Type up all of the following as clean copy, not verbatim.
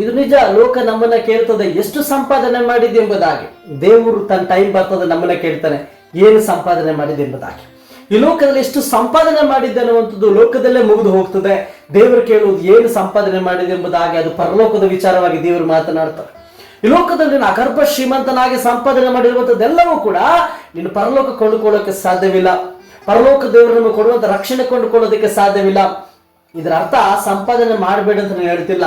ಇದು ನಿಜ. ಲೋಕ ನಮ್ಮನ್ನ ಕೇಳ್ತದೆ ಎಷ್ಟು ಸಂಪಾದನೆ ಮಾಡಿದೆ ಎಂಬುದಾಗಿ. ದೇವರು ತನ್ನ ಟೈಮ್ ಬರ್ತದೆ ನಮ್ಮನ್ನ ಕೇಳ್ತಾನೆ ಏನು ಸಂಪಾದನೆ ಮಾಡಿದೆ ಎಂಬುದಾಗಿ. ಈ ಲೋಕದಲ್ಲಿ ಎಷ್ಟು ಸಂಪಾದನೆ ಮಾಡಿದ್ದೆ ಅನ್ನುವಂಥದ್ದು ಲೋಕದಲ್ಲೇ ಮುಗಿದು ಹೋಗ್ತದೆ. ದೇವರು ಕೇಳುವುದು ಏನು ಸಂಪಾದನೆ ಮಾಡಿದೆ ಎಂಬುದಾಗಿ. ಅದು ಪರಲೋಕದ ವಿಚಾರವಾಗಿ ದೇವರು ಮಾತನಾಡ್ತಾರೆ. ಈ ಲೋಕದಲ್ಲಿ ನೀನು ಅಗರ್ಭ ಶ್ರೀಮಂತನಾಗಿ ಸಂಪಾದನೆ ಮಾಡಿರುವಂಥದ್ದೆಲ್ಲವೂ ಕೂಡ ನೀನು ಪರಲೋಕ ಕೊಂಡುಕೊಳ್ಳೋಕೆ ಸಾಧ್ಯವಿಲ್ಲ. ಪರಲೋಕ ದೇವರು ನಮಗೆ ಕೊಡುವಂತ ರಕ್ಷಣೆ ಕೊಂಡುಕೊಳ್ಳೋದಕ್ಕೆ ಸಾಧ್ಯವಿಲ್ಲ. ಇದರ ಅರ್ಥ ಸಂಪಾದನೆ ಮಾಡಬೇಡ ಅಂತ ನಾನು ಹೇಳ್ತಿಲ್ಲ.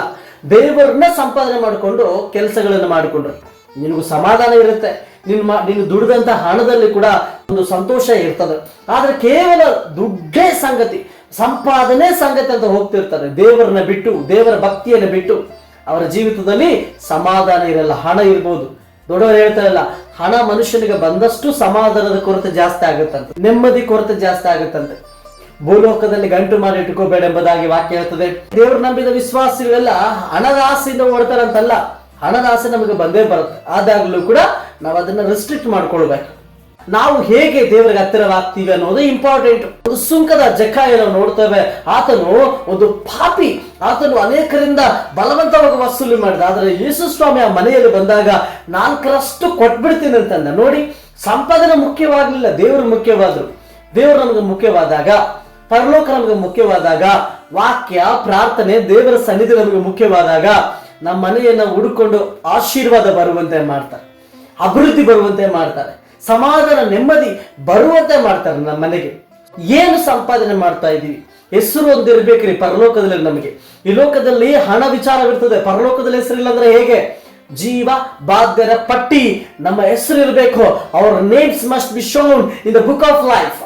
ದೇವರನ್ನ ಸಂಪಾದನೆ ಮಾಡಿಕೊಂಡು ಕೆಲಸಗಳನ್ನು ಮಾಡಿಕೊಂಡ್ರೆ ನಿನಗೂ ಸಮಾಧಾನ ಇರುತ್ತೆ. ನೀನು ದುಡಿದಂತ ಹಣದಲ್ಲಿ ಕೂಡ ಒಂದು ಸಂತೋಷ ಇರ್ತದೆ. ಆದ್ರೆ ಕೇವಲ ದುಡ್ಡೇ ಸಂಗತಿ, ಸಂಪಾದನೆ ಸಂಗತಿ ಅಂತ ಹೋಗ್ತಿರ್ತಾರೆ. ದೇವರನ್ನ ಬಿಟ್ಟು, ದೇವರ ಭಕ್ತಿಯನ್ನು ಬಿಟ್ಟು ಅವರ ಜೀವಿತದಲ್ಲಿ ಸಮಾಧಾನ ಇರಲ್ಲ. ಹಣ ಇರ್ಬೋದು, ದೊಡ್ಡವರು ಹೇಳ್ತಾರಲ್ಲ, ಹಣ ಮನುಷ್ಯನಿಗೆ ಬಂದಷ್ಟು ಸಮಾಧಾನದ ಕೊರತೆ ಜಾಸ್ತಿ ಆಗುತ್ತಂತೆ, ನೆಮ್ಮದಿ ಕೊರತೆ ಜಾಸ್ತಿ ಆಗುತ್ತಂತೆ. ಭೂಲೋಕದಲ್ಲಿ ಗಂಟು ಮಾಡಿ ಇಟ್ಕೋಬೇಡ ಎಂಬುದಾಗಿ ವಾಕ್ಯ ಹೇಳ್ತದೆ. ದೇವರು ನಂಬಿದ ವಿಶ್ವಾಸಿಗಳೆಲ್ಲ ಹಣದ ಆಸೆಯಿಂದ ಓಡ್ತಾರಂತಲ್ಲ, ಹಣದ ಆಸೆ ನಮಗೆ ಬಂದೇ ಬರುತ್ತೆ. ಆದಾಗಲೂ ಕೂಡ ನಾವು ಅದನ್ನ ರೆಸ್ಟ್ರಿಕ್ಟ್ ಮಾಡ್ಕೊಳ್ಬೇಕು. ನಾವು ಹೇಗೆ ದೇವರಿಗೆ ಹತ್ತಿರವಾಗ್ತೀವಿ ಅನ್ನೋದು ಇಂಪಾರ್ಟೆಂಟ್. ಒಂದು ಸುಂಕದ ಜಕ್ಕಾಯ ನಾವು ನೋಡ್ತೇವೆ. ಆತನು ಒಂದು ಪಾಪಿ, ಆತನು ಅನೇಕರಿಂದ ಬಲವಂತವಾಗಿ ವಸೂಲಿ ಮಾಡಿದ. ಆದರೆ ಯೇಸು ಸ್ವಾಮಿ ಆ ಮನೆಯಲ್ಲಿ ಬಂದಾಗ 4ರಷ್ಟು ಕೊಟ್ಬಿಡ್ತೀನಿ ಅಂತಂದ. ನೋಡಿ, ಸಂಪಾದನೆ ಮುಖ್ಯವಾಗಲಿಲ್ಲ, ದೇವರು ಮುಖ್ಯವಾದ್ರು. ದೇವರು ನಮಗೆ ಮುಖ್ಯವಾದಾಗ, ಪರಲೋಕ ನಮಗೆ ಮುಖ್ಯವಾದಾಗ, ವಾಕ್ಯ, ಪ್ರಾರ್ಥನೆ, ದೇವರ ಸನ್ನಿಧಿ ನಮಗೆ ಮುಖ್ಯವಾದಾಗ ನಮ್ಮ ಮನೆಯನ್ನ ಹುಡುಕೊಂಡು ಆಶೀರ್ವಾದ ಬರುವಂತೆ ಮಾಡ್ತಾರೆ, ಅಭಿವೃದ್ಧಿ ಬರುವಂತೆ ಮಾಡ್ತಾರೆ, ಸಮಾಧಾನ ನೆಮ್ಮದಿ ಬರುವಂತೆ ಮಾಡ್ತಾರೆ. ನಮ್ಮ ಮನೆಗೆ ಏನು ಸಂಪಾದನೆ ಮಾಡ್ತಾ ಇದೀವಿ? ಹೆಸರು ಒಂದಿರ್ಬೇಕ್ರಿ ಪರಲೋಕದಲ್ಲಿ. ನಮಗೆ ಈ ಲೋಕದಲ್ಲಿ ಹಣ ವಿಚಾರವಿರ್ತದೆ, ಪರಲೋಕದಲ್ಲಿ ಹೆಸರಿಲ್ಲ ಅಂದ್ರೆ ಹೇಗೆ? ಜೀವ ಬಾಧ್ಯರ ಪಟ್ಟಿ ನಮ್ಮ ಹೆಸರು ಇರಬೇಕು. Our names must be shown in the book of life.